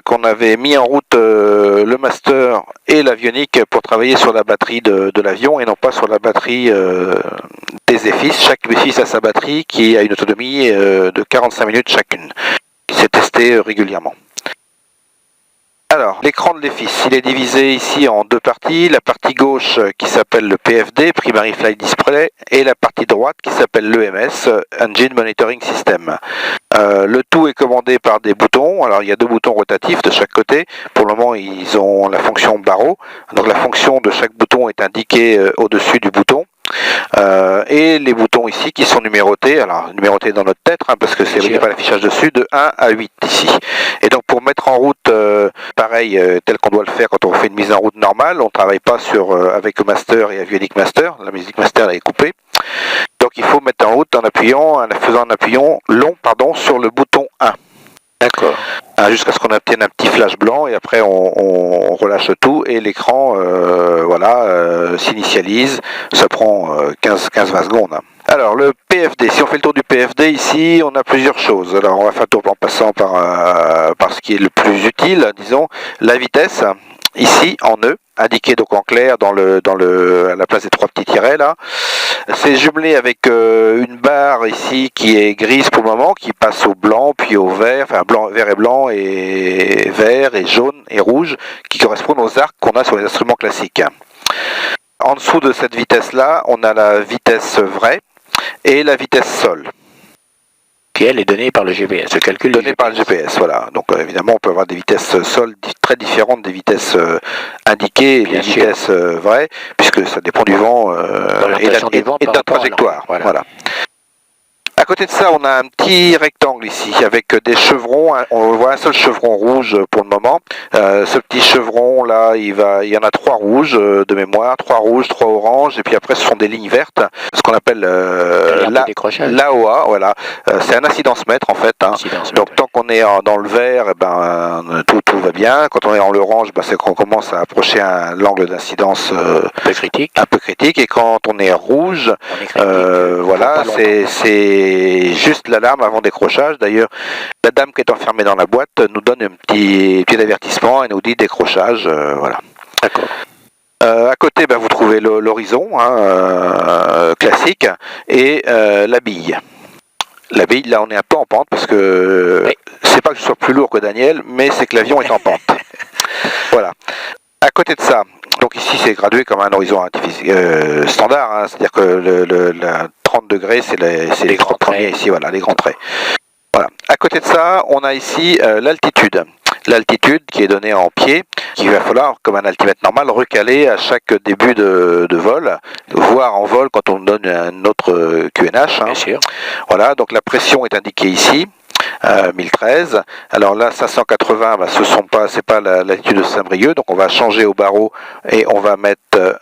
qu'on avait mis en route le master et l'avionique pour travailler sur la batterie de l'avion et non pas sur la batterie des EFIS. Chaque EFIS a sa batterie qui a une autonomie de 45 minutes chacune. C'est testé régulièrement. Alors, l'écran de l'EFIS, il est divisé ici en deux parties. La partie gauche qui s'appelle le PFD, Primary Flight Display, et la partie droite qui s'appelle l'EMS, Engine Monitoring System. Le tout est commandé par des boutons. Alors, il y a deux boutons rotatifs de chaque côté. Pour le moment, ils ont la fonction barreau. Donc, la fonction de chaque bouton est indiquée au-dessus du bouton. Et les boutons ici qui sont numérotés, alors numérotés dans notre tête, parce que il n'y a pas l'affichage dessus, de 1 à 8 ici. Et donc pour mettre en route, pareil, tel qu'on doit le faire quand on fait une mise en route normale, on ne travaille pas avec Master et Avionic Master, la Music Master elle est coupée. Donc il faut mettre en route en faisant un appuyant long sur le bouton 1. D'accord. Jusqu'à ce qu'on obtienne un petit flash blanc et après on relâche tout et l'écran s'initialise. Ça prend 15-20 secondes. Alors le PFD, si on fait le tour du PFD ici, on a plusieurs choses. Alors on va faire le tour en passant par ce qui est le plus utile, disons, la vitesse. Ici en E, indiqué donc en clair à la place des trois petits tirets là. C'est jumelé avec une barre ici qui est grise pour le moment, qui passe au blanc, puis au vert, enfin vert et blanc et vert et jaune et rouge, qui correspondent aux arcs qu'on a sur les instruments classiques. En dessous de cette vitesse là, on a la vitesse vraie et la vitesse sol. Qui elle est donnée par le GPS, le calcul donné par le GPS, voilà. Donc évidemment, on peut avoir des vitesses sol très différentes des vitesses indiquées et des vitesses vraies, puisque ça dépend du vent et de la trajectoire. Voilà. À côté de ça, on a un petit rectangle ici avec des chevrons. On voit un seul chevron rouge pour le moment. Ce petit chevron là, il y en a 3 rouges de mémoire, 3 rouges, 3 oranges, et puis après ce sont des lignes vertes, ce qu'on appelle l'AOA. Voilà, c'est un incidence-mètre en fait. Donc tant qu'on est dans le vert, tout va bien. Quand on est dans l'orange, c'est qu'on commence à approcher l'angle d'incidence un peu critique. Et quand on est rouge, voilà, c'est juste l'alarme avant décrochage. D'ailleurs, la dame qui est enfermée dans la boîte nous donne un petit avertissement et nous dit décrochage. Voilà. D'accord. À côté, vous trouvez l'horizon classique et la bille. La bille, là, on est un peu en pente parce que c'est pas que je sois plus lourd que Daniel, mais c'est que l'avion est en pente. Voilà. À côté de ça, donc ici c'est gradué comme un horizon standard, c'est-à-dire que la 30 degrés c'est les 30 premiers ici, voilà, les grands traits. Voilà. À côté de ça, on a ici l'altitude. L'altitude qui est donnée en pied, qu'il va falloir, comme un altimètre normal, recaler à chaque début de vol, voire en vol quand on donne un autre QNH. Bien sûr. Voilà, donc la pression est indiquée ici. 1013. Alors là, 580, c'est pas l'altitude de Saint-Brieuc, donc on va changer au barreau et on va mettre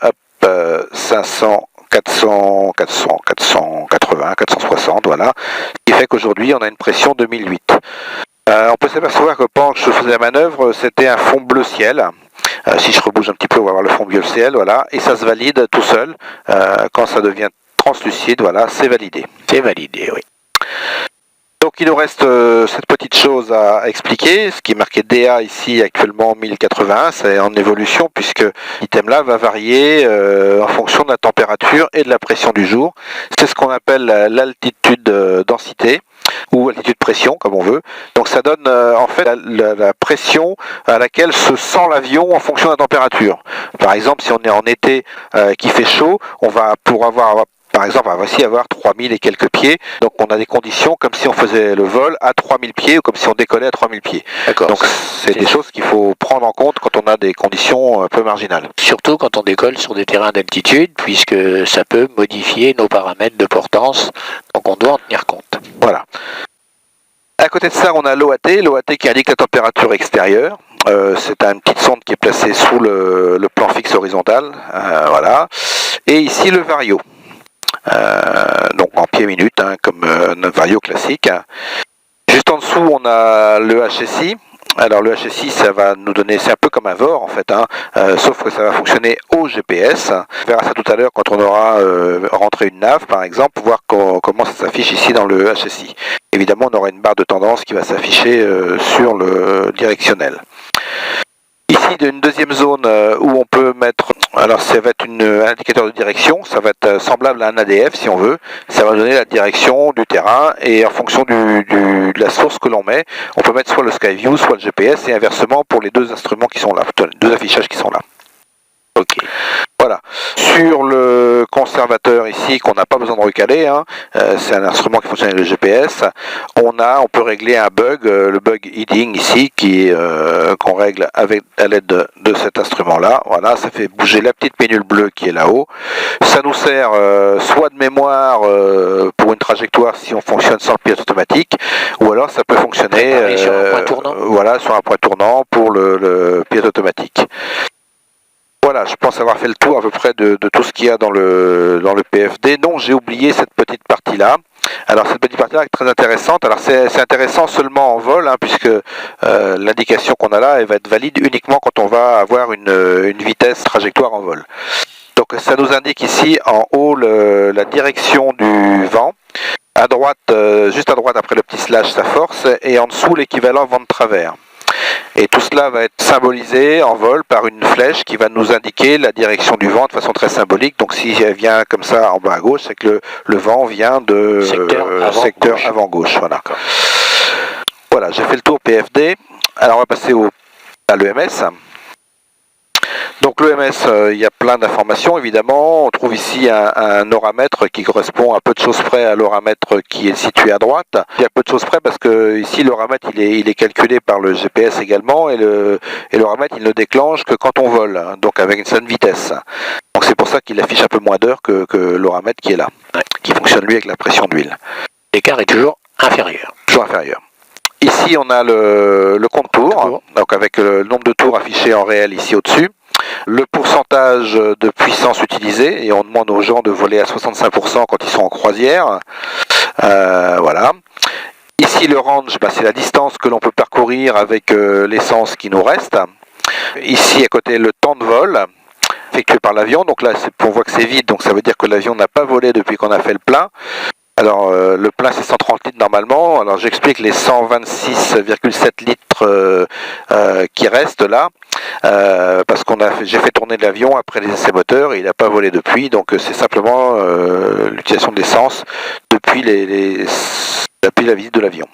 500, 400, 480, 460, voilà. Ce qui fait qu'aujourd'hui, on a une pression de 1008. On peut s'apercevoir que pendant que je faisais la manœuvre, c'était un fond bleu ciel. Si je rebouge un petit peu, on va voir le fond bleu ciel, voilà. Et ça se valide tout seul. Quand ça devient translucide, voilà, c'est validé. C'est validé, oui. Donc il nous reste cette petite chose à expliquer, ce qui est marqué DA ici actuellement 1081, c'est en évolution puisque l'item là va varier en fonction de la température et de la pression du jour. C'est ce qu'on appelle l'altitude densité ou altitude pression comme on veut. Donc ça donne en fait la pression à laquelle se sent l'avion en fonction de la température. Par exemple si on est en été qui fait chaud, on va par exemple, on va aussi avoir 3000 et quelques pieds. Donc, on a des conditions comme si on faisait le vol à 3000 pieds ou comme si on décollait à 3000 pieds. D'accord. Donc, c'est des choses qu'il faut prendre en compte quand on a des conditions un peu marginales. Surtout quand on décolle sur des terrains d'altitude, puisque ça peut modifier nos paramètres de portance. Donc, on doit en tenir compte. Voilà. À côté de ça, on a l'OAT qui indique la température extérieure. C'est une petite sonde qui est placée sous le plan fixe horizontal. Voilà. Et ici, le vario. Donc en pieds-minutes, comme notre vario classique. Juste en dessous, on a le HSI. Alors le HSI, ça va nous donner, c'est un peu comme un VOR en fait, sauf que ça va fonctionner au GPS. On verra ça tout à l'heure quand on aura rentré une nav par exemple, pour voir comment ça s'affiche ici dans le HSI. Évidemment, on aura une barre de tendance qui va s'afficher sur le directionnel. une deuxième zone où on peut mettre, alors ça va être un indicateur de direction, ça va être semblable à un ADF si on veut, ça va donner la direction du terrain et en fonction de la source que l'on met, on peut mettre soit le Skyview, soit le GPS et inversement pour les deux instruments qui sont là, deux affichages qui sont là. Ok. Voilà. Sur le conservateur ici, qu'on n'a pas besoin de recaler, hein, c'est un instrument qui fonctionne avec le GPS. On peut régler un bug, le bug heading ici, qu'on règle à l'aide de cet instrument-là. Voilà, ça fait bouger la petite pénule bleue qui est là-haut. Ça nous sert soit de mémoire pour une trajectoire si on fonctionne sans le pilote automatique, ou alors ça peut fonctionner sur un point tournant. Voilà, sur un point tournant pour le pilote automatique. Voilà, je pense avoir fait le tour à peu près de tout ce qu'il y a dans le PFD. Non, j'ai oublié cette petite partie-là. Alors cette petite partie-là est très intéressante. Alors c'est intéressant seulement en vol, hein, puisque l'indication qu'on a là, elle va être valide uniquement quand on va avoir une vitesse trajectoire en vol. Donc ça nous indique ici en haut la direction du vent. À droite, juste à droite après le petit slash, sa force, et en dessous l'équivalent vent de travers. Et tout cela va être symbolisé en vol par une flèche qui va nous indiquer la direction du vent de façon très symbolique. Donc si elle vient comme ça en bas à gauche, c'est que le vent vient de secteur avant gauche. Voilà, voilà, j'ai fait le tour PFD. Alors on va passer à l'EMS. Donc l'EMS, il y a plein d'informations évidemment. On trouve ici un oramètre qui correspond à peu de choses près à l'oramètre qui est situé à droite. Il y a peu de choses près parce que ici l'oramètre il est calculé par le GPS également et l'oramètre il ne déclenche que quand on vole, hein, donc avec une certaine vitesse. Donc c'est pour ça qu'il affiche un peu moins d'heures que l'oramètre qui est là, qui fonctionne lui avec la pression d'huile. L'écart est toujours inférieur. Toujours inférieur. Ici on a le compte tour, donc avec le nombre de tours affichés en réel ici au-dessus. Le pourcentage de puissance utilisée, et on demande aux gens de voler à 65% quand ils sont en croisière. Voilà. Ici le range, c'est la distance que l'on peut parcourir avec l'essence qui nous reste. Ici à côté le temps de vol effectué par l'avion. Donc là on voit que c'est vide, donc ça veut dire que l'avion n'a pas volé depuis qu'on a fait le plein. Alors le plein c'est 130 litres normalement, alors j'explique les 126,7 litres qui restent là, parce j'ai fait tourner l'avion après les essais moteurs et il n'a pas volé depuis, donc c'est simplement l'utilisation de l'essence depuis la visite de l'avion.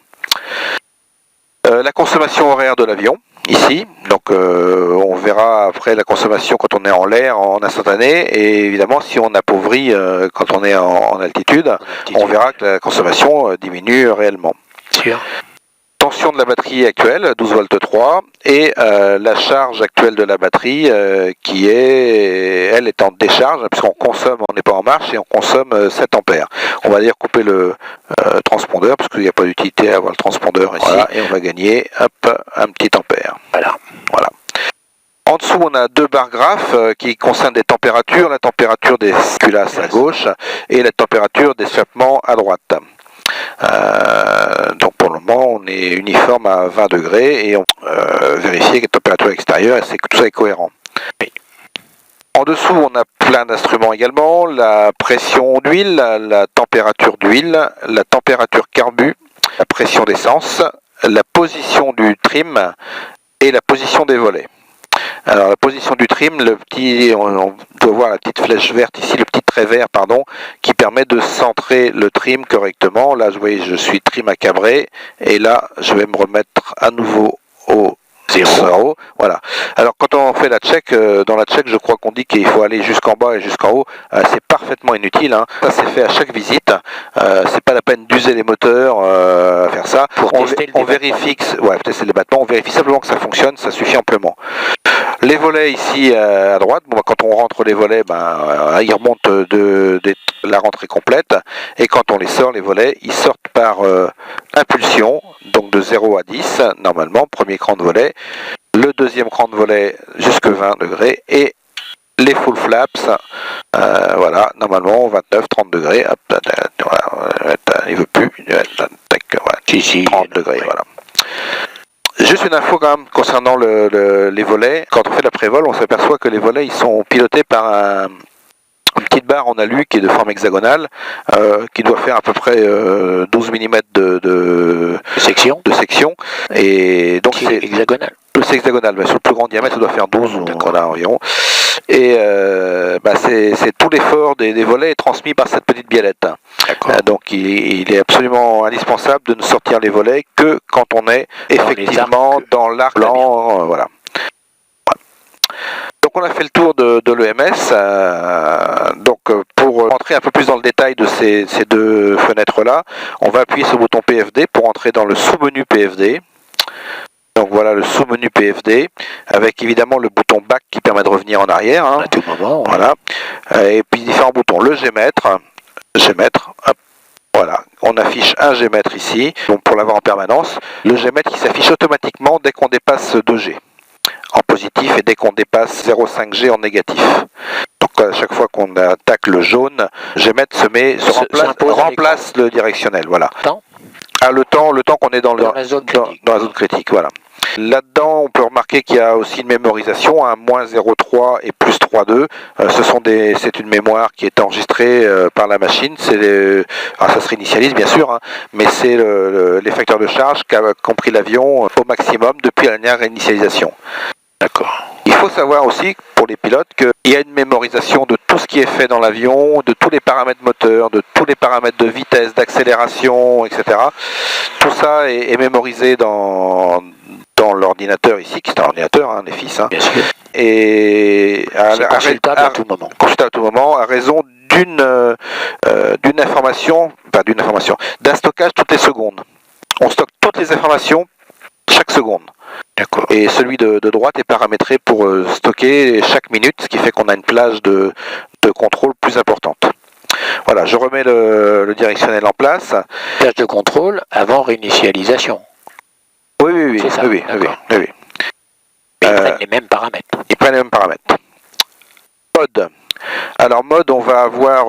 La consommation horaire de l'avion, ici, donc on verra après la consommation quand on est en l'air en instantané, et évidemment si on appauvrit quand on est en altitude, on verra que la consommation diminue réellement. Sûr. Tension de la batterie actuelle, 12 volts 3, et la charge actuelle de la batterie qui elle est en décharge, puisqu'on consomme, on n'est pas en marche, et on consomme 7 ampères. On va dire couper le transpondeur, parce qu'il n'y a pas d'utilité à avoir le transpondeur ici, voilà, et on va gagner un petit ampère. Voilà. En dessous, on a deux barres graphes qui concernent des températures, la température des culasses à gauche et la température d'échappement à droite. Donc pour le moment on est uniforme à 20 degrés et on vérifie que la température extérieure et que tout ça est cohérent. En dessous on a plein d'instruments également, la pression d'huile, la température d'huile, la température carbu, la pression d'essence, la position du trim et la position des volets. Alors la position du trim, on doit voir la petite flèche verte ici, le petit trait vert pardon, qui permet de centrer le trim correctement. Là vous voyez je suis trim à cabrer et là je vais me remettre à nouveau au 0. Voilà. Alors quand on fait la check, dans la check je crois qu'on dit qu'il faut aller jusqu'en bas et jusqu'en haut, c'est parfaitement inutile, hein. Ça c'est fait à chaque visite, c'est pas la peine d'user les moteurs à faire ça. On vérifie tester les battements, on vérifie simplement que ça fonctionne, ça suffit amplement. Les volets ici à droite, quand on rentre les volets, ils remontent la rentrée complète, et quand on les sort, les volets, ils sortent par impulsion, donc de 0 à 10, normalement, premier cran de volet, le deuxième cran de volet jusque 20 degrés, et les full flaps, voilà, normalement 29, 30 degrés, il veut plus, 30 degrés, voilà. Juste une info quand même concernant les volets. Quand on fait l'après-vol, on s'aperçoit que les volets ils sont pilotés par une petite barre en alu qui est de forme hexagonale, qui doit faire à peu près 12 mm de section. Et donc c'est hexagonal. c'est hexagonal, mais sur le plus grand diamètre, ça doit faire 12 voilà, environ. Et c'est tout l'effort des volets est transmis par cette petite biellette. Donc il est absolument indispensable de ne sortir les volets que quand on est effectivement dans l'arc blanc. Voilà. Donc on a fait le tour de l'EMS. Donc pour rentrer un peu plus dans le détail de ces deux fenêtres-là, on va appuyer sur le bouton PFD pour entrer dans le sous-menu PFD. Donc voilà le sous-menu PFD, avec évidemment le bouton Back qui permet de revenir en arrière. À tout moment. Voilà. Et puis différents boutons. Le G-mètre, hop. Voilà, on affiche un G-mètre ici, donc pour l'avoir en permanence. Le G-mètre qui s'affiche automatiquement dès qu'on dépasse 2G en positif et dès qu'on dépasse 0,5G en négatif. Donc à chaque fois qu'on attaque le jaune, G-mètre remplace le directionnel. Voilà. Le temps qu'on est dans la zone critique, voilà. Là-dedans, on peut remarquer qu'il y a aussi une mémorisation, moins 0,3 et plus 3,2. C'est une mémoire qui est enregistrée par la machine. Ça se réinitialise bien sûr, mais c'est les facteurs de charge qu'ont pris l'avion au maximum depuis la dernière réinitialisation. D'accord. Il faut savoir aussi, pour les pilotes, qu'il y a une mémorisation de tout ce qui est fait dans l'avion, de tous les paramètres moteurs, de tous les paramètres de vitesse, d'accélération, etc. Tout ça est mémorisé dans l'ordinateur ici, qui est un ordinateur, Nefis. Bien sûr. Et consultable à tout moment. Consultable à tout moment, à raison d'un stockage toutes les secondes. On stocke toutes les informations chaque seconde. D'accord. Et celui de droite est paramétré pour stocker chaque minute, ce qui fait qu'on a une plage de contrôle plus importante. Voilà, je remets le directionnel en place. Plage de contrôle avant réinitialisation. Oui. C'est ça. Oui. Mais ils prennent les mêmes paramètres. Ils prennent les mêmes paramètres. Mode. Alors mode, on va avoir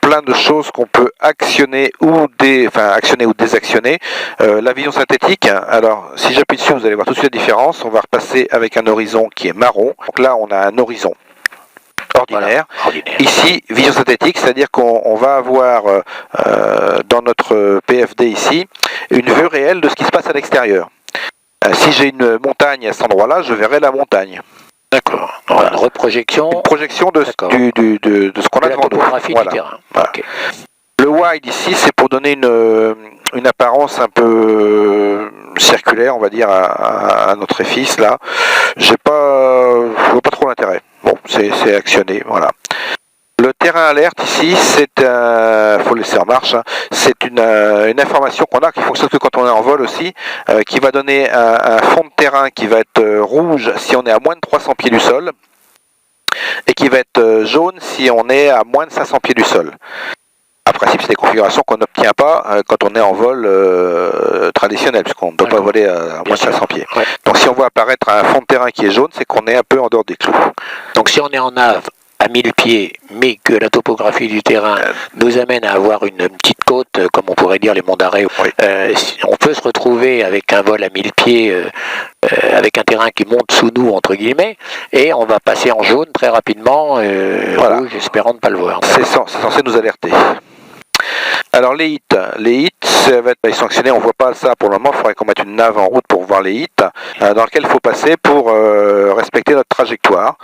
plein de choses qu'on peut actionner ou désactionner. La vision synthétique, alors si j'appuie dessus, vous allez voir tout de suite la différence. On va repasser avec un horizon qui est marron. Donc là, on a un horizon ordinaire. Voilà, ici, vision synthétique, c'est-à-dire qu'on va avoir dans notre PFD ici, une vue réelle de ce qui se passe à l'extérieur. Si j'ai une montagne à cet endroit-là, je verrai la montagne. D'accord. Voilà. Une reprojection. Une projection de ce qu'on a devant nous. Du terrain. Voilà. Okay. Le wide ici, c'est pour donner une apparence un peu circulaire, on va dire, à notre EFIS là. Je vois pas trop l'intérêt. Bon, c'est actionné, voilà. Le terrain alerte ici, faut le laisser en marche, c'est une information qu'on a qui fonctionne que quand on est en vol aussi, qui va donner un fond de terrain qui va être rouge si on est à moins de 300 pieds du sol, et qui va être jaune si on est à moins de 500 pieds du sol. En principe, c'est des configurations qu'on n'obtient pas quand on est en vol traditionnel, puisqu'on ne peut pas voler à moins de 500 pieds. Ouais. Donc si on voit apparaître un fond de terrain qui est jaune, c'est qu'on est un peu en dehors des clous. Donc si on est en nave à 1000 pieds, mais que la topographie du terrain nous amène à avoir une petite côte, comme on pourrait dire les monts d'arrêt, on peut se retrouver avec un vol à 1000 pieds, avec un terrain qui monte sous nous, entre guillemets, et on va passer en jaune très rapidement, rouge, espérant ne pas le voir. C'est censé nous alerter. Alors les hits, ça va être sanctionné, on voit pas ça pour le moment, il faudrait qu'on mette une nave en route pour voir les hits, dans lequel il faut passer pour respecter notre trajectoire.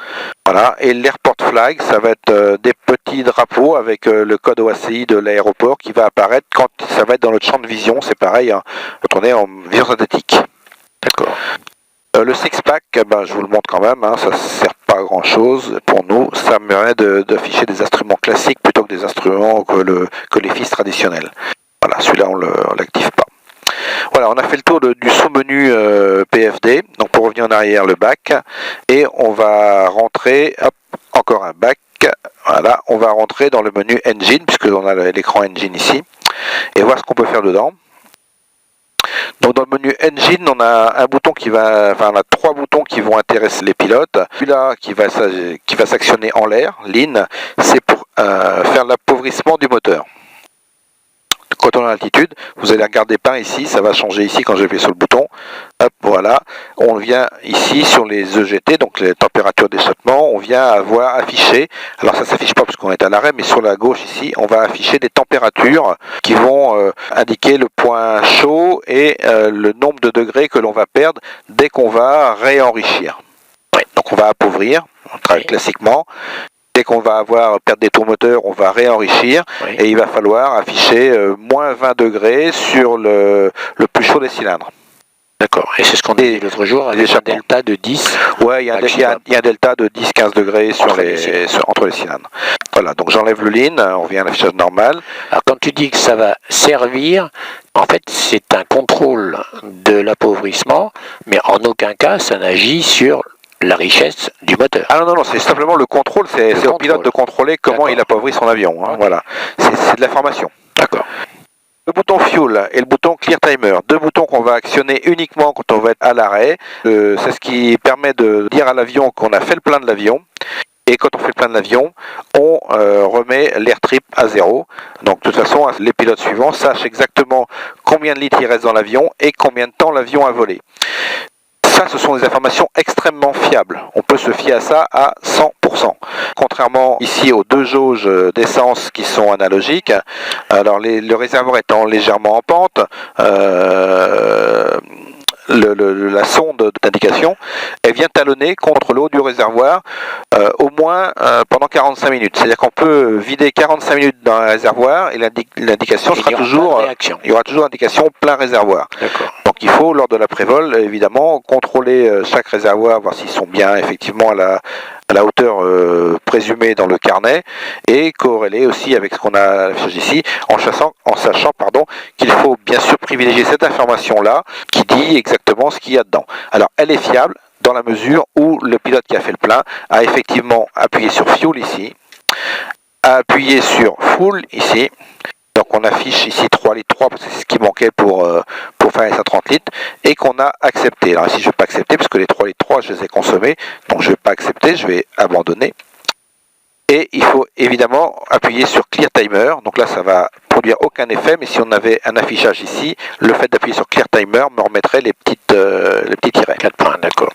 Voilà. Et l'airport flag, ça va être des petits drapeaux avec le code OACI de l'aéroport qui va apparaître quand ça va être dans notre champ de vision, c'est pareil, quand on est en vision synthétique. D'accord. Le six-pack, je vous le montre quand même, ça ne sert pas à grand chose pour nous, ça me permet d'afficher des instruments classiques plutôt que des instruments que les fils traditionnels. Voilà, celui-là on l'active pas. Voilà, on a fait le tour du sous-menu PFD, donc pour revenir en arrière le back, et on va rentrer, encore un back, voilà, on va rentrer dans le menu Engine, puisqu'on a l'écran Engine ici, et voir ce qu'on peut faire dedans. Donc dans le menu Engine, on a on a 3 boutons qui vont intéresser les pilotes. Celui-là qui va s'actionner en l'air, LIN, c'est pour faire l'appauvrissement du moteur. quand on est en altitude, vous allez regarder pas ici, ça va changer ici quand j'appuie sur le bouton. Hop, voilà. On vient ici sur les EGT, donc les températures d'échappement, on vient avoir affiché, alors ça s'affiche pas parce qu'on est à l'arrêt, mais sur la gauche ici, on va afficher des températures qui vont indiquer le point chaud et le nombre de degrés que l'on va perdre dès qu'on va réenrichir. Ouais, donc on va appauvrir, on travaille classiquement. Dès qu'on va avoir perdre des tours moteurs, on va réenrichir et il va falloir afficher moins 20 degrés sur le plus chaud des cylindres. D'accord, et c'est ce qu'on a dit l'autre jour, avec un delta de 10. Ouais, il y a un delta de 10-15 degrés entre les cylindres. Voilà, donc j'enlève le lean, on vient à l'affichage normal. Alors quand tu dis que ça va servir, en fait c'est un contrôle de l'appauvrissement, mais en aucun cas ça n'agit sur la richesse du moteur. Ah non, c'est simplement le contrôle, c'est au pilote de contrôler comment il appauvrit son avion. Hein, voilà, c'est de la formation. D'accord. Le bouton Fuel et le bouton Clear Timer, deux boutons qu'on va actionner uniquement quand on va être à l'arrêt. C'est ce qui permet de dire à l'avion qu'on a fait le plein de l'avion. Et quand on fait le plein de l'avion, on remet l'air trip à 0. Donc de toute façon, les pilotes suivants sachent exactement combien de litres il reste dans l'avion et combien de temps l'avion a volé. Ça, ce sont des informations extrêmement fiables. On peut se fier à ça à 100%. Contrairement ici aux deux jauges d'essence qui sont analogiques, alors le réservoir étant légèrement en pente, la sonde d'indication, elle vient talonner contre l'eau du réservoir au moins pendant 45 minutes. C'est-à-dire qu'on peut vider 45 minutes dans un réservoir et l'indication sera toujours, il y aura toujours indication plein réservoir. Donc il faut, lors de l'après-vol, évidemment, contrôler chaque réservoir, voir s'ils sont bien effectivement à la hauteur présumée dans le carnet et corréler aussi avec ce qu'on a affiché ici en sachant qu'il faut bien sûr privilégier cette information-là qui dit exactement ce qu'il y a dedans. Alors elle est fiable dans la mesure où le pilote qui a fait le plein a effectivement appuyé sur Fuel ici, a appuyé sur Full ici. Donc on affiche ici 3 litres 3 parce que c'est ce qui manquait pour faire les 130 litres et qu'on a accepté. Alors ici je ne vais pas accepter parce que les 3 litres 3 je les ai consommés, donc je ne vais pas accepter, je vais abandonner. Et il faut évidemment appuyer sur Clear Timer, donc là ça va produire aucun effet, mais si on avait un affichage ici, le fait d'appuyer sur Clear Timer me remettrait les petits tirets. 4 points, d'accord.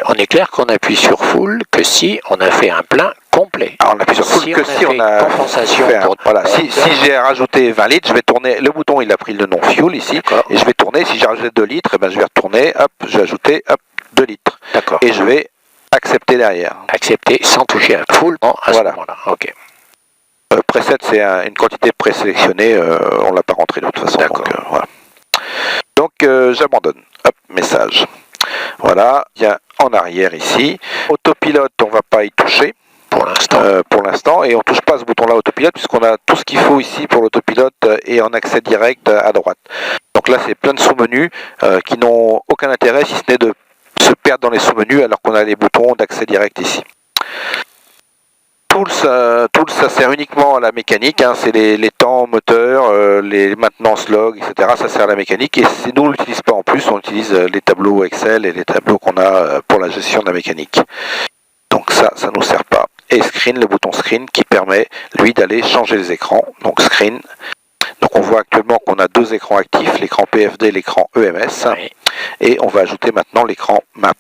On est clair qu'on appuie sur Full que si on a fait un plein complet. Alors on appuie sur Full si on a compensation. Voilà, si j'ai rajouté 20 litres, je vais tourner, le bouton il a pris le nom Fuel ici, et je vais tourner, si j'ai rajouté 2 litres, et ben je vais retourner, hop, je vais ajouter 2 litres. D'accord. Et je vais accepter derrière. Accepter sans toucher à Full à ce moment-là. Ok. Preset c'est une quantité présélectionnée, on ne l'a pas rentré de toute façon. D'accord. Donc j'abandonne. Hop, message. Voilà, il y a en arrière ici. Autopilote, on ne va pas y toucher pour l'instant. Et on ne touche pas ce bouton-là autopilote puisqu'on a tout ce qu'il faut ici pour l'autopilote et en accès direct à droite. Donc là, c'est plein de sous-menus qui n'ont aucun intérêt si ce n'est de se perdre dans les sous-menus alors qu'on a les boutons d'accès direct ici. Tools, ça sert uniquement à la mécanique, hein, c'est les temps moteurs, les maintenance log, etc. Ça sert à la mécanique et nous on l'utilise pas en plus, on utilise les tableaux Excel et les tableaux qu'on a pour la gestion de la mécanique. Donc ça nous sert pas. Et Screen, le bouton Screen qui permet lui d'aller changer les écrans. Donc Screen. Donc on voit actuellement qu'on a deux écrans actifs, l'écran PFD et l'écran EMS. Oui. Et on va ajouter maintenant l'écran Map.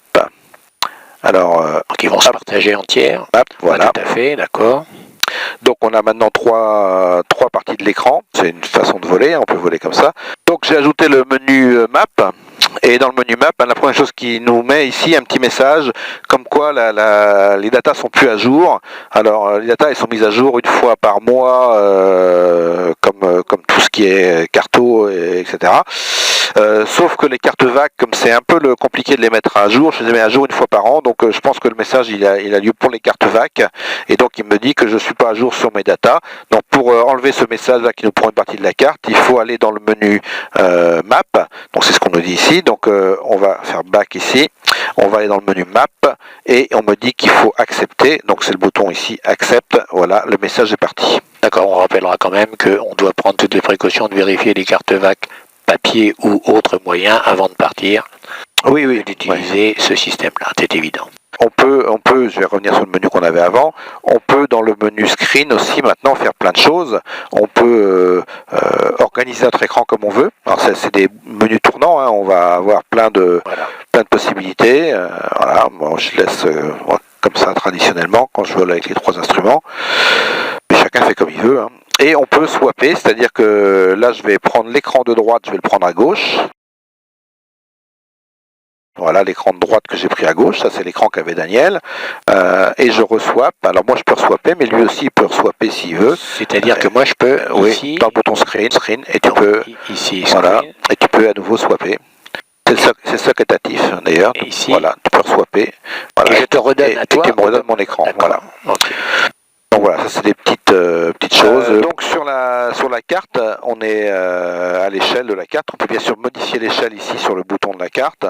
Alors, qui vont se partager entière. Map, voilà. Tout à fait, d'accord. Donc on a maintenant trois parties de l'écran. C'est une façon de voler, on peut voler comme ça. Donc j'ai ajouté le menu Map. Et dans le menu Map, la première chose qui nous met ici un petit message comme quoi les datas sont plus à jour. Alors les datas elles sont mises à jour une fois par mois, comme tout ce qui est carto, etc. Sauf que les cartes VAC, comme c'est un peu compliqué de les mettre à jour, je les mets à jour une fois par an, donc je pense que le message il a lieu pour les cartes VAC, et donc il me dit que je ne suis pas à jour sur mes datas. Donc pour enlever ce message là qui nous prend une partie de la carte, il faut aller dans le menu Map, donc c'est ce qu'on nous dit ici, donc on va faire Back ici, on va aller dans le menu Map, et on me dit qu'il faut accepter, donc c'est le bouton ici, Accept, voilà, le message est parti. D'accord, on rappellera quand même qu'on doit prendre toutes les précautions de vérifier les cartes VAC papier ou autre moyen avant de partir. Oui, d'utiliser ce système-là, c'est évident. On peut je vais revenir sur le menu qu'on avait avant, on peut dans le menu screen aussi maintenant faire plein de choses. On peut organiser notre écran comme on veut. Alors c'est des menus tournants, hein. On va avoir plein de possibilités. Voilà, moi je laisse comme ça traditionnellement quand je joue avec les 3 instruments. Mais chacun fait comme il veut, hein. Et on peut swapper, c'est-à-dire que là je vais prendre l'écran de droite, je vais le prendre à gauche. Voilà l'écran de droite que j'ai pris à gauche, ça c'est l'écran qu'avait Daniel, et je reswap. Alors moi je peux reswapper, mais lui aussi il peut reswapper s'il veut. C'est-à-dire que moi je peux ici, dans le bouton screen, et tu peux ici, voilà, et tu peux à nouveau swapper. C'est ça quétatif d'ailleurs. Ici, voilà, tu peux reswapper. Voilà, et je te redonne à toi. Et tu me redonnes mon écran. Voilà. Okay. Donc voilà, ça c'est des petites choses. Donc sur la carte, on est à l'échelle de la carte. On peut bien sûr modifier l'échelle ici sur le bouton de la carte.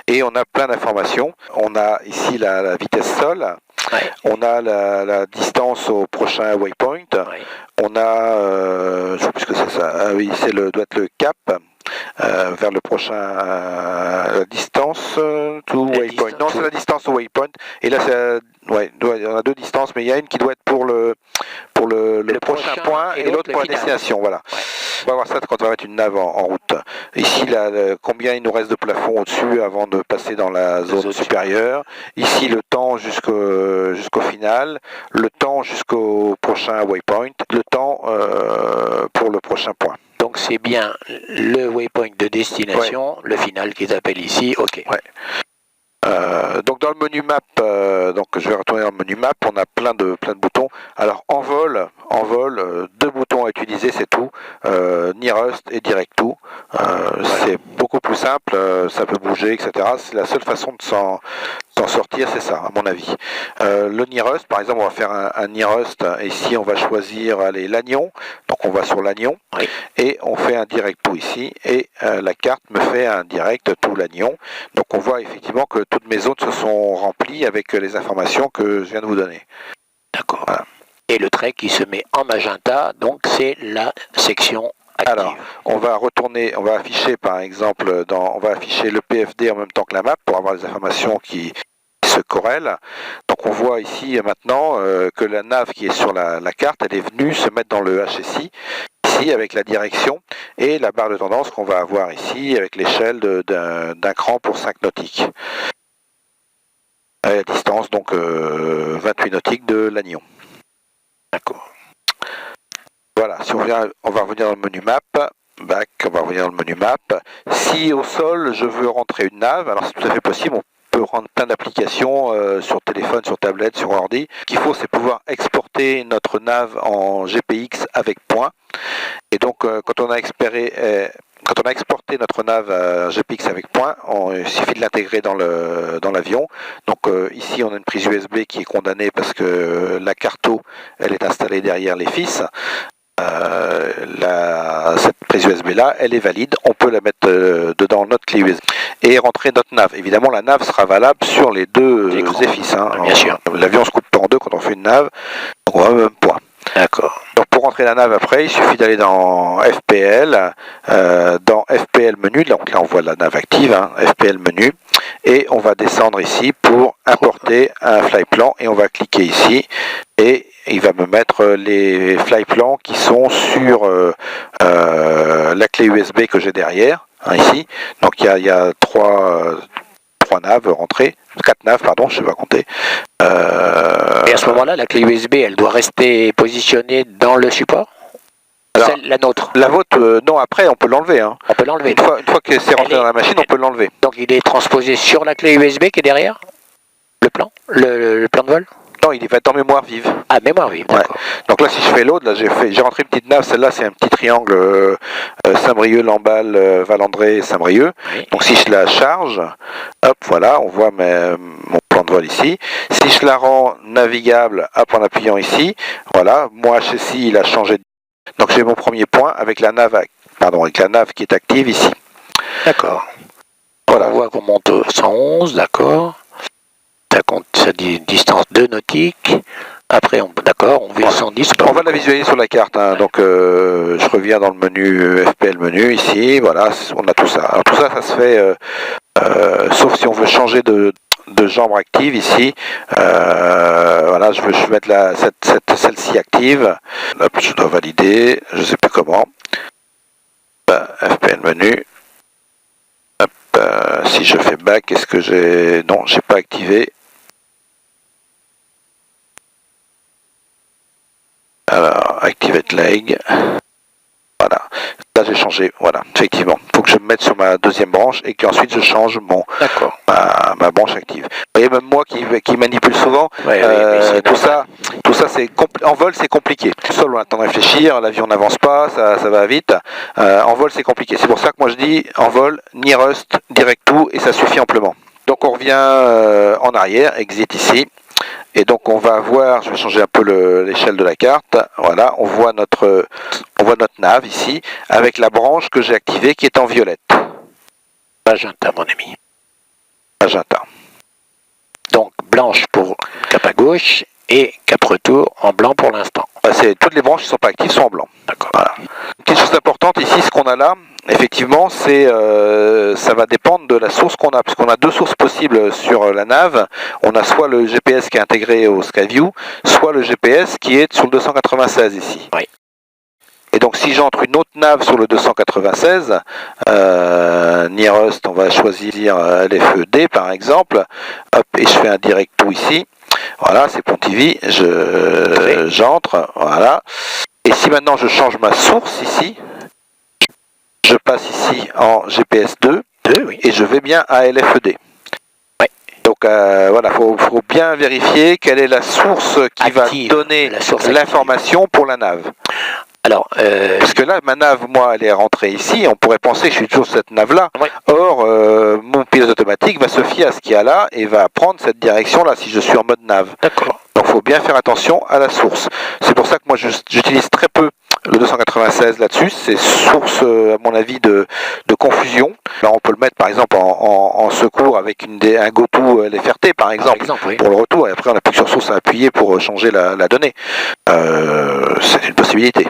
Et on a plein d'informations. On a ici la vitesse sol. Ouais. On a la distance au prochain waypoint. Ouais. On a, je sais plus ce que c'est ça. Ah oui, doit être le cap. Vers le prochain la distance to waypoint. Non, c'est la distance au waypoint. Et là, ouais, on a 2 distances, mais il y a une qui doit être pour le prochain point et l'autre pour la destination. Voilà. Ouais. On va voir ça quand on va mettre une nave en route. Ici, combien il nous reste de plafond au-dessus avant de passer dans la zone supérieure. Ici, le temps jusqu'au final, le temps jusqu'au prochain waypoint, le temps pour le prochain point. Donc c'est bien le waypoint de destination, le final qu'ils appellent ici, ok. Ouais. Donc dans le menu map, donc je vais retourner dans le menu map, on a plein de boutons. Alors en vol, 2 boutons à utiliser, c'est tout. Nearest et Direct to. C'est beaucoup plus simple, ça peut bouger, etc. C'est la seule façon de s'en sortir, c'est ça, à mon avis. Le Nearest, par exemple, on va faire un Nearest. Ici, on va choisir l'Agnon. Donc on va sur l'Agnon et on fait un Direct to ici. Et la carte me fait un Direct to l'Agnon. Donc on voit effectivement que toutes mes zones se sont remplies avec les informations que je viens de vous donner. D'accord. Voilà. Et le trait qui se met en magenta, donc c'est la section active. Alors, on va afficher par exemple, on va afficher le PFD en même temps que la map pour avoir les informations qui se corrèlent. Donc on voit ici maintenant que la nave qui est sur la carte, elle est venue se mettre dans le HSI. Ici avec la direction et la barre de tendance qu'on va avoir ici avec l'échelle d'un cran pour 5 nautiques. À la distance donc 28 nautiques de l'Agnon. D'accord. Voilà, si on va revenir dans le menu map. Back, on va revenir dans le menu map. Si au sol je veux rentrer une nave, alors c'est tout à fait possible. On peut rendre plein d'applications sur téléphone, sur tablette, sur ordi. Ce qu'il faut, c'est pouvoir exporter notre nave en GPX avec point. Et donc, quand on a exporté notre nave GPX avec point, il suffit de l'intégrer dans l'avion. Donc ici, on a une prise USB qui est condamnée parce que la carto, elle est installée derrière les fils. Cette prise USB là, elle est valide, on peut la mettre dedans notre clé USB et rentrer notre nave. Évidemment, la nave sera valable sur les 2 EFIS. Hein. Bien sûr. L'avion se coupe pas en 2 quand on fait une nave, donc on va au même point. D'accord. Donc pour rentrer la nave après, il suffit d'aller dans FPL, dans FPL menu, donc là on voit la nave active, hein, FPL menu, et on va descendre ici pour importer un flyplan et on va cliquer ici et il va me mettre les flyplans qui sont sur la clé USB que j'ai derrière, hein, ici. Donc il y a 3 naves rentrées, 4 naves, pardon, je ne sais pas compter. Et à ce moment-là, la clé USB, elle doit rester positionnée dans le support ? Alors, la nôtre. La vôtre, non, après, on peut l'enlever. Hein. On peut l'enlever. Une fois que c'est rentré dans la machine, on peut l'enlever. Donc il est transposé sur la clé USB qui est derrière le plan, le plan de vol ? Non, il va être en mémoire vive. Ah, mémoire vive, d'accord. Ouais. Donc là, si je fais l'autre, là j'ai rentré une petite nave, celle-là c'est un petit triangle Saint-Brieuc, Lamballe, Valandré et Saint-Brieuc. Oui. Donc si je la charge, hop, voilà, on voit mon plan de vol ici. Si je la rends navigable, hop, en appuyant ici, voilà, mon HSI il a changé. Donc j'ai mon premier point avec la nave qui est active ici. D'accord. Voilà. On voit qu'on monte au 111, d'accord. Ça dit distance 2 nautiques. Après, on vit 110. On va la visualiser sur la carte. Hein. Donc, je reviens dans le menu FPL menu ici. Voilà, on a tout ça. Alors tout ça, ça se fait, sauf si on veut changer de de jambes actives ici. Voilà, je veux mettre celle-ci active. Hop, je dois valider, je ne sais plus comment. FPN menu. Hop, si je fais back, est-ce que j'ai... Non, j'ai pas activé. Alors, activate leg. Voilà. Là, j'ai changé. Voilà, effectivement. Il faut que je me mette sur ma deuxième branche et qu'ensuite je change ma branche active. Vous voyez, même moi qui manipule souvent, tout ça c'est en vol, c'est compliqué. Tout seul, on a le temps de réfléchir, l'avion n'avance pas, ça va vite. En vol, c'est compliqué. C'est pour ça que moi je dis en vol, ni rust, direct tout, et ça suffit amplement. Donc on revient en arrière, exit ici. Et donc on va voir, je vais changer un peu l'échelle de la carte, voilà, on voit notre nav ici, avec la branche que j'ai activée qui est en violette. Magenta, mon ami. Magenta. Donc blanche pour cap à gauche et cap retour en blanc pour l'instant. Toutes les branches qui ne sont pas actives sont en blanc. D'accord. Voilà. Une petite chose importante ici, ce qu'on a là, effectivement, ça va dépendre de la source qu'on a, puisqu'on a deux sources possibles sur la nav. On a soit le GPS qui est intégré au Skyview, soit le GPS qui est sur le 296 ici. Oui. Et donc si j'entre une autre nav sur le 296, Nearest, on va choisir LFED par exemple, hop, et je fais un direct tout ici. Voilà, c'est Pontivy, j'entre, voilà. Et si maintenant je change ma source ici, je passe ici en GPS 2, oui. Et je vais bien à LFED. Oui. Donc voilà, faut bien vérifier quelle est la source qui active, va donner l'information pour la nav. Alors, parce que là, ma nav, moi, elle est rentrée ici, on pourrait penser que je suis toujours sur cette nav-là. Oui. Or, mon pilote automatique va se fier à ce qu'il y a là et va prendre cette direction-là si je suis en mode nav. D'accord. Donc, il faut bien faire attention à la source. C'est pour ça que moi, j'utilise très peu le 296 là-dessus. C'est source, à mon avis, de confusion. Là, on peut le mettre, par exemple, en secours avec un GoTo LFRT, par exemple, oui. pour le retour. Et après, on appuie sur source à appuyer pour changer la donnée. C'est une possibilité.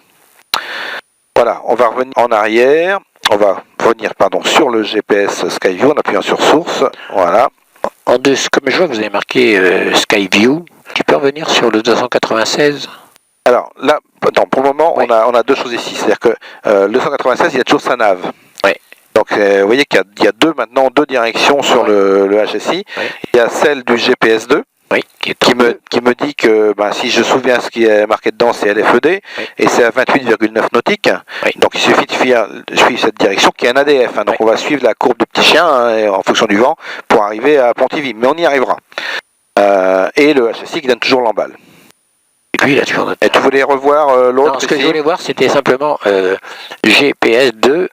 Voilà, on va revenir en arrière, on va revenir sur le GPS Skyview en appuyant sur source, voilà. En dessous, comme je vois, vous avez marqué Skyview, tu peux revenir sur le 296 ? Alors là, pour le moment, oui. on a deux choses ici, c'est-à-dire que le 296, il y a toujours sa nav. Oui. Donc vous voyez qu'il y a deux directions sur le HSI, oui. Il y a celle du GPS 2. Oui, qui me dit que si je me souviens ce qui est marqué dedans, c'est LFED, oui. Et c'est à 28,9 nautiques. Oui. Donc il suffit de suivre cette direction qui est un ADF. Donc oui. On va suivre la courbe de petit chien en fonction du vent pour arriver à Pontivy. Mais on y arrivera. Et le HSI qui donne toujours l'emballe. Et puis là, tu voulais revoir l'autre? Non, ce que je voulais voir, c'était simplement GPS 2.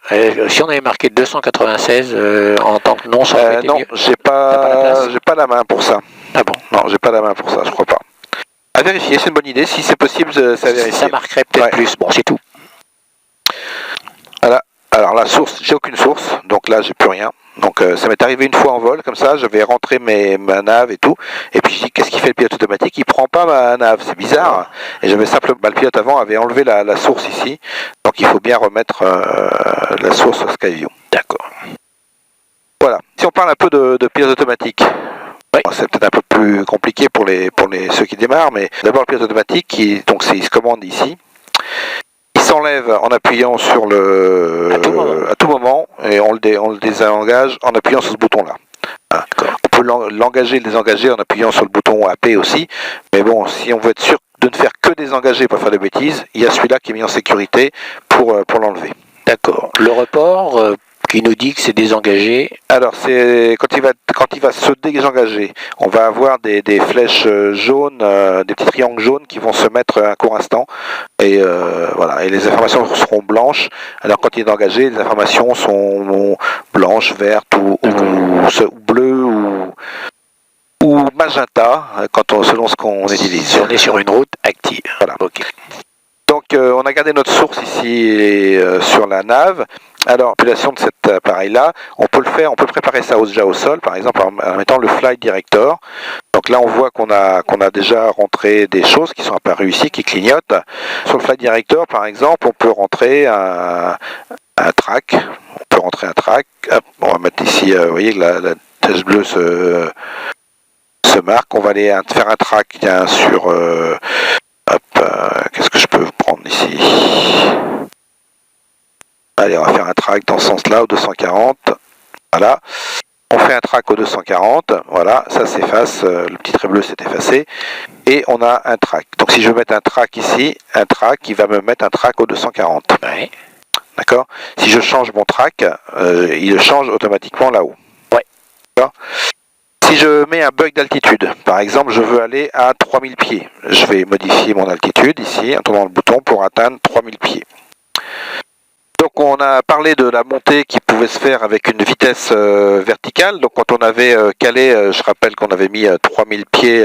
Si on avait marqué 296 en tant que nom, ça aurait été non, mieux. J'ai pas la main pour ça. Ah bon? Non, j'ai pas la main pour ça, je crois pas. À vérifier, c'est une bonne idée. Si c'est possible, c'est à vérifier. Ça marquerait peut-être plus. Bon, c'est tout. Voilà. Alors la source, j'ai aucune source, donc là j'ai plus rien. Donc ça m'est arrivé une fois en vol, comme ça, j'avais rentré ma nav et tout, et puis je dis qu'est-ce qu'il fait le pilote automatique? Il prend pas ma nav, c'est bizarre. Et j'avais simplement, le pilote avant avait enlevé la source ici, donc il faut bien remettre la source Skyview. D'accord. Voilà. Si on parle un peu de pilote automatique. Oui. C'est peut-être un peu plus compliqué pour ceux qui démarrent, mais d'abord le pilote automatique, il se commande ici. Il s'enlève en appuyant sur à tout moment, et on le désengage en appuyant sur ce bouton-là. On peut l'engager et le désengager en appuyant sur le bouton AP aussi, mais bon, si on veut être sûr de ne faire que désengager pour faire des bêtises, il y a celui-là qui est mis en sécurité pour l'enlever. D'accord. Le report qui nous dit que c'est désengagé. Alors c'est quand il va se désengager, on va avoir des flèches jaunes, des petits triangles jaunes qui vont se mettre à un court instant et voilà, et les informations seront blanches. Alors quand il est engagé, les informations sont blanches, vertes ou bleues ou magenta selon ce qu'on utilise. Si on est sur une route active. Voilà. Okay. Donc on a gardé notre source ici sur la nav. Alors, l'utilisation de cet appareil-là, on peut préparer ça déjà au sol, par exemple en mettant le Flight Director. Donc là, on voit qu'on a déjà rentré des choses qui sont apparues ici, qui clignotent. Sur le Flight Director, par exemple, on peut rentrer un track. Hop, on va mettre ici, vous voyez que la tache bleue se marque. On va aller faire un track sur... qu'est-ce que je peux prendre ici? Allez, on va faire un track dans ce sens-là, au 240. Voilà. On fait un track au 240. Voilà, ça s'efface. Le petit trait bleu s'est effacé. Et on a un track. Donc si je veux mettre un track ici, un track, il va me mettre un track au 240. Ouais. D'accord? Si je change mon track, il le change automatiquement là-haut. Ouais. D'accord? Si je mets un bug d'altitude, par exemple, je veux aller à 3000 pieds. Je vais modifier mon altitude ici, en tournant le bouton pour atteindre 3000 pieds. Donc on a parlé de la montée qui pouvait se faire avec une vitesse verticale. Donc quand on avait calé, je rappelle qu'on avait mis 3000 pieds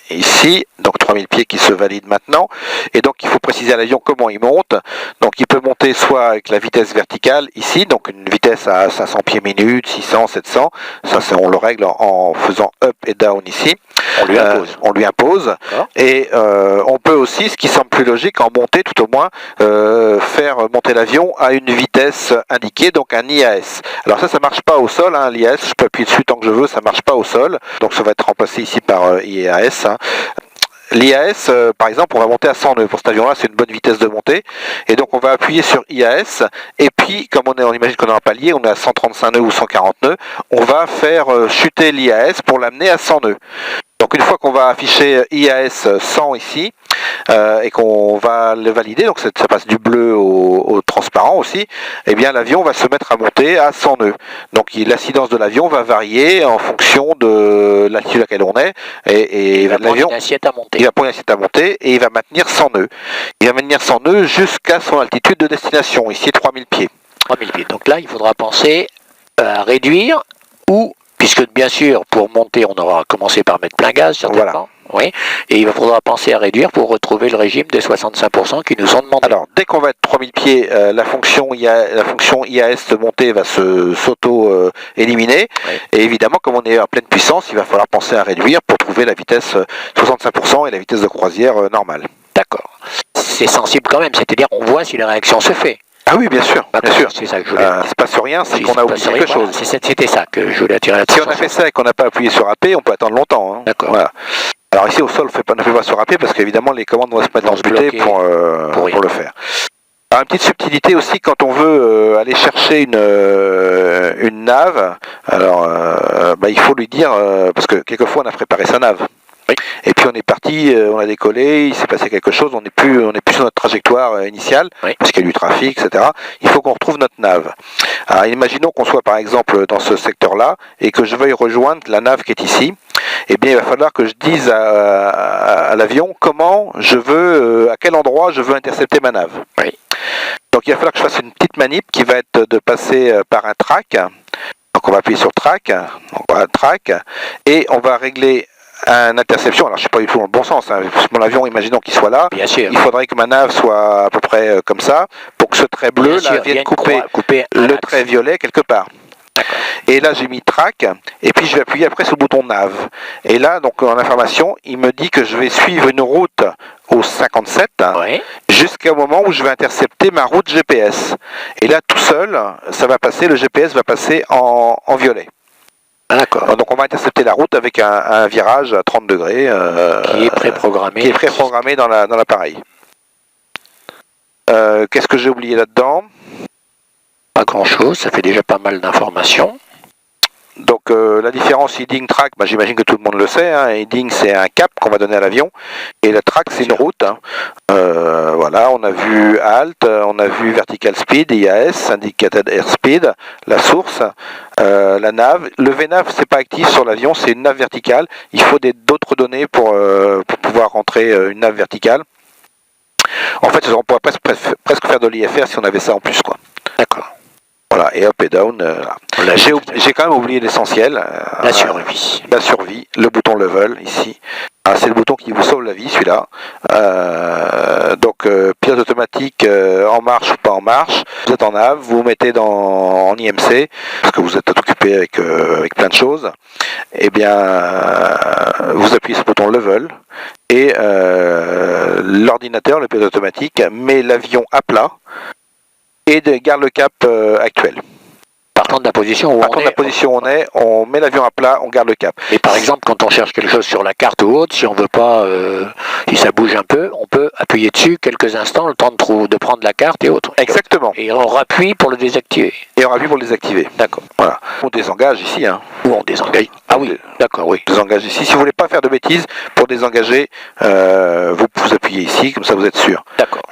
ici, donc 3000 pieds qui se valident maintenant. Et donc il faut préciser à l'avion comment il monte. Donc il peut monter soit avec la vitesse verticale ici, donc une vitesse à 500 pieds minute, 600, 700. Ça on le règle en faisant up et down ici. On lui impose. Et on peut aussi, ce qui semble plus logique, en montée tout au moins, faire monter l'avion à une vitesse indiquée, donc un IAS. Alors ça marche pas au sol, hein, l'IAS, je peux appuyer dessus tant que je veux, ça marche pas au sol. Donc ça va être remplacé ici par IAS. Hein. L'IAS, par exemple, on va monter à 100 nœuds. Pour cet avion-là, c'est une bonne vitesse de montée. Et donc, on va appuyer sur IAS. Et puis, comme on imagine qu'on a un palier, on est à 135 nœuds ou 140 nœuds, on va faire chuter l'IAS pour l'amener à 100 nœuds. Donc, une fois qu'on va afficher IAS 100 ici, et qu'on va le valider, donc ça passe du bleu au transparent aussi, eh bien l'avion va se mettre à monter à 100 nœuds. Donc l'incidence de l'avion va varier en fonction de l'altitude à laquelle on est, et l'avion il va prendre une assiette à monter et il va maintenir 100 nœuds. Il va maintenir 100 nœuds jusqu'à son altitude de destination, ici 3000 pieds. 3000 pieds. Donc là, il faudra penser à réduire ou, puisque bien sûr, pour monter, on aura commencé par mettre plein gaz, certainement. Voilà. Oui, et il faudra penser à réduire pour retrouver le régime des 65% qui nous sont demandés. Alors, dès qu'on va être 3000 pieds, la fonction IAS de montée va s'auto-éliminer. Oui. Et évidemment, comme on est à pleine puissance, il va falloir penser à réduire pour trouver la vitesse 65% et la vitesse de croisière normale. D'accord. C'est sensible quand même, c'est-à-dire on voit si la réaction se fait. Ah oui, bien sûr, bien sûr. C'est ça que je voulais. Il ne se passe rien, c'est qu'on a oublié quelque chose. C'était ça que je voulais attirer l'attention. Si on a fait ça et qu'on n'a pas appuyé sur AP, on peut attendre longtemps. Hein. D'accord. Voilà. Alors ici au sol, on ne fait pas sur AP parce qu'évidemment les commandes vont se mettre en buté pour le faire. Alors, une petite subtilité aussi quand on veut aller chercher une nave, alors il faut lui dire, parce que quelquefois on a préparé sa nave. Oui. Et puis on est parti, on a décollé, il s'est passé quelque chose, on n'est plus sur notre trajectoire initiale, oui. Parce qu'il y a du trafic, etc. Il faut qu'on retrouve notre nave. Alors imaginons qu'on soit par exemple dans ce secteur-là et que je veuille rejoindre la nave qui est ici. Eh bien, il va falloir que je dise à l'avion comment je veux, à quel endroit je veux intercepter ma nave. Oui. Donc il va falloir que je fasse une petite manip qui va être de passer par un track. Donc on va appuyer sur track, donc voilà, track, et on va régler une interception. Alors je ne suis pas du tout dans le bon sens, hein. Mon avion, imaginons qu'il soit là. Bien sûr. Il faudrait que ma nave soit à peu près comme ça, pour que ce trait bleu là, vienne couper le trait violet quelque part. Et là j'ai mis track et puis je vais appuyer après sur le bouton nav et là donc en information il me dit que je vais suivre une route au 57 oui. Jusqu'au moment où je vais intercepter ma route GPS et là tout seul ça va passer, le GPS va passer en violet. D'accord. Donc on va intercepter la route avec un virage à 30 degrés qui est préprogrammé dans l'appareil. Qu'est-ce que j'ai oublié là-dedans? Pas grand-chose, ça fait déjà pas mal d'informations. Donc la différence heading track, j'imagine que tout le monde le sait, hein. Heading c'est un cap qu'on va donner à l'avion et le track c'est une route. Hein. Voilà, on a vu halt, on a vu vertical speed, IAS, indicated airspeed, la source, la nav. Le VNAV c'est pas actif sur l'avion, c'est une nav verticale. Il faut d'autres données pour pouvoir rentrer une nav verticale. En fait, on pourrait presque faire de l'IFR si on avait ça en plus, quoi. D'accord. Voilà, et up et down. J'ai quand même oublié l'essentiel. La survie. La survie, le bouton level ici. C'est le bouton qui vous sauve la vie, celui-là. Donc, pilote automatique en marche ou pas en marche. Vous êtes en nav, vous vous mettez en IMC, parce que vous êtes occupé avec plein de choses. Eh bien, vous appuyez sur le bouton level et l'ordinateur, le pilote automatique, met l'avion à plat et garde le cap actuel. Partant de la position où on est, on met l'avion à plat, on garde le cap. Et par exemple, quand on cherche quelque chose sur la carte ou autre, si on veut pas, si ça bouge un peu, on peut appuyer dessus quelques instants, le temps de prendre la carte et autres. Exactement. Et on rappuie pour le désactiver. D'accord. Voilà. On désengage ici. Hein. Ou on désengage. Ah oui, d'accord, oui. On désengage ici. Si vous voulez pas faire de bêtises, pour désengager, vous appuyez ici, comme ça vous êtes sûr. D'accord.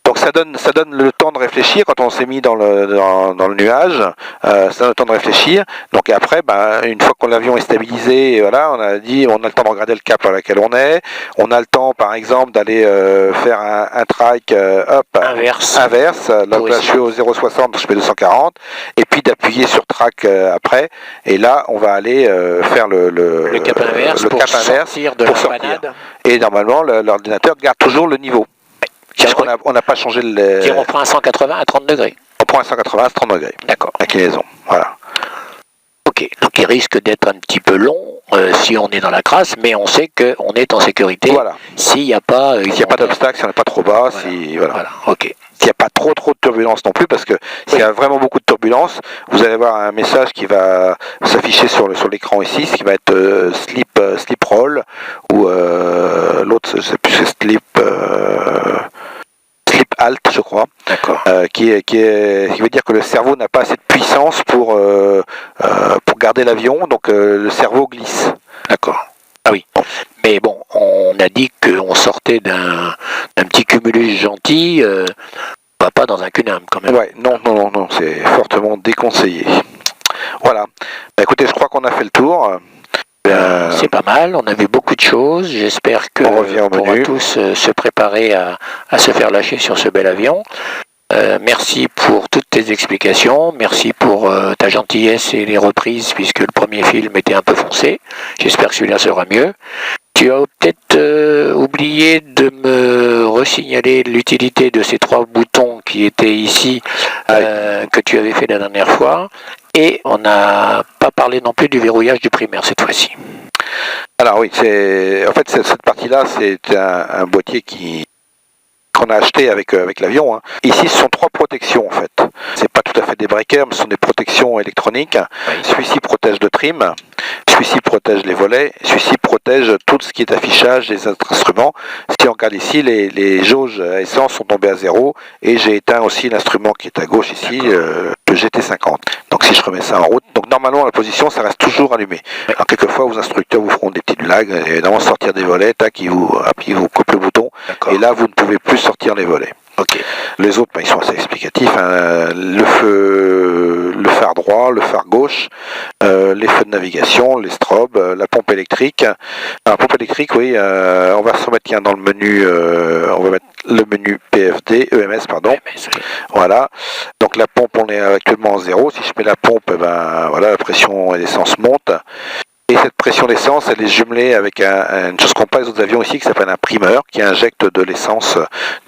Donc ça donne le temps de réfléchir quand on s'est mis dans le nuage, ça donne le temps de réfléchir. Donc après, une fois que l'avion est stabilisé, voilà, on a le temps de regarder le cap à laquelle on est. On a le temps, par exemple, d'aller faire un track inverse. Là je suis au 0,60, donc je fais 240, et puis d'appuyer sur track après. Et là, on va aller faire le cap inverse pour sortir de l'empanade. Et normalement, l'ordinateur garde toujours le niveau. On n'a pas changé le... On prend un 180 à 30 degrés. On prend un 180 à 30 degrés. D'accord. Inclinaison, voilà. Ok, donc il risque d'être un petit peu long si on est dans la crasse, mais on sait qu'on est en sécurité. Voilà. S'il n'y a pas... s'il n'y a pas d'obstacle, si on n'est pas trop bas, voilà. Ok. S'il n'y a pas trop de turbulence non plus, parce que s'il y a vraiment beaucoup de turbulence, vous allez avoir un message qui va s'afficher sur l'écran ici, ce qui va être sleep roll, ou l'autre, je ne sais plus, c'est sleep halt, je crois. D'accord. Qui veut dire que le cerveau n'a pas assez de puissance pour garder l'avion, donc le cerveau glisse. D'accord. Ah oui. Mais bon, on a dit qu'on sortait d'un petit cumulus gentil, pas dans un cunam quand même. Ouais, non, c'est fortement déconseillé. Voilà. Écoutez, je crois qu'on a fait le tour. C'est pas mal, on a vu beaucoup de choses. J'espère que on pourra tous se préparer à se faire lâcher sur ce bel avion. Merci pour toutes tes explications, merci pour ta gentillesse et les reprises, puisque le premier film était un peu foncé. J'espère que celui-là sera mieux. Tu as peut-être oublié de me resignaler l'utilité de ces 3 boutons qui étaient ici, que tu avais fait la dernière fois. Et on n'a pas parlé non plus du verrouillage du primaire cette fois-ci. Alors oui, cette partie-là, c'est un boîtier qu'on a acheté avec l'avion. Hein. Ici, ce sont 3 protections en fait. C'est pas tout à fait des breakers, mais ce sont des protections électroniques. Oui. Celui-ci protège le trim, celui-ci protège les volets, celui-ci protège tout ce qui est affichage des instruments. Si on regarde ici, les jauges à essence sont tombées à 0 et j'ai éteint aussi l'instrument qui est à gauche ici, le GT50. Donc si je remets ça en route, donc normalement la position ça reste toujours allumé. Alors quelquefois vos instructeurs vous feront des petites blagues, évidemment sortir des volets, tac, ils vous coupent le bouton et là vous ne pouvez plus sortir les volets. Okay. Les autres, ils sont assez explicatifs. Hein. Le phare droit, le phare gauche, les feux de navigation, les strobes, la pompe électrique. La pompe électrique, oui, on va se remettre dans le menu, on va mettre le menu PFD, EMS, pardon. EMS, oui. Voilà. Donc la pompe, on est actuellement en 0. Si je mets la pompe, voilà, la pression et l'essence monte. Et cette pression d'essence, elle est jumelée avec une chose qu'on passe aux avions ici qui s'appelle un primeur qui injecte de l'essence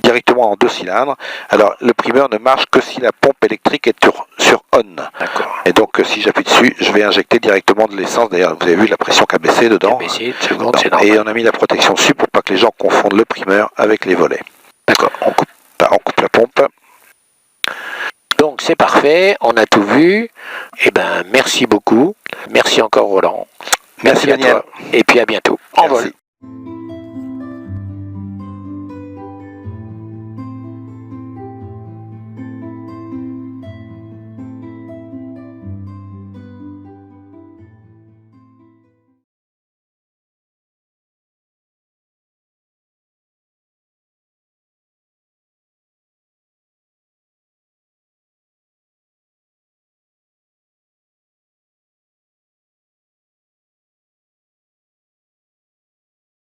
directement en 2 cylindres. Alors le primeur ne marche que si la pompe électrique est sur on. Et donc si j'appuie dessus, je vais injecter directement de l'essence. D'ailleurs, vous avez vu la pression qui a baissé dedans. Et on a mis la protection dessus pour pas que les gens confondent le primeur avec les volets. D'accord. On coupe la pompe. Donc c'est parfait, on a tout vu. Eh ben merci beaucoup. Merci encore Roland. Merci Daniel. Et puis à bientôt. En vol.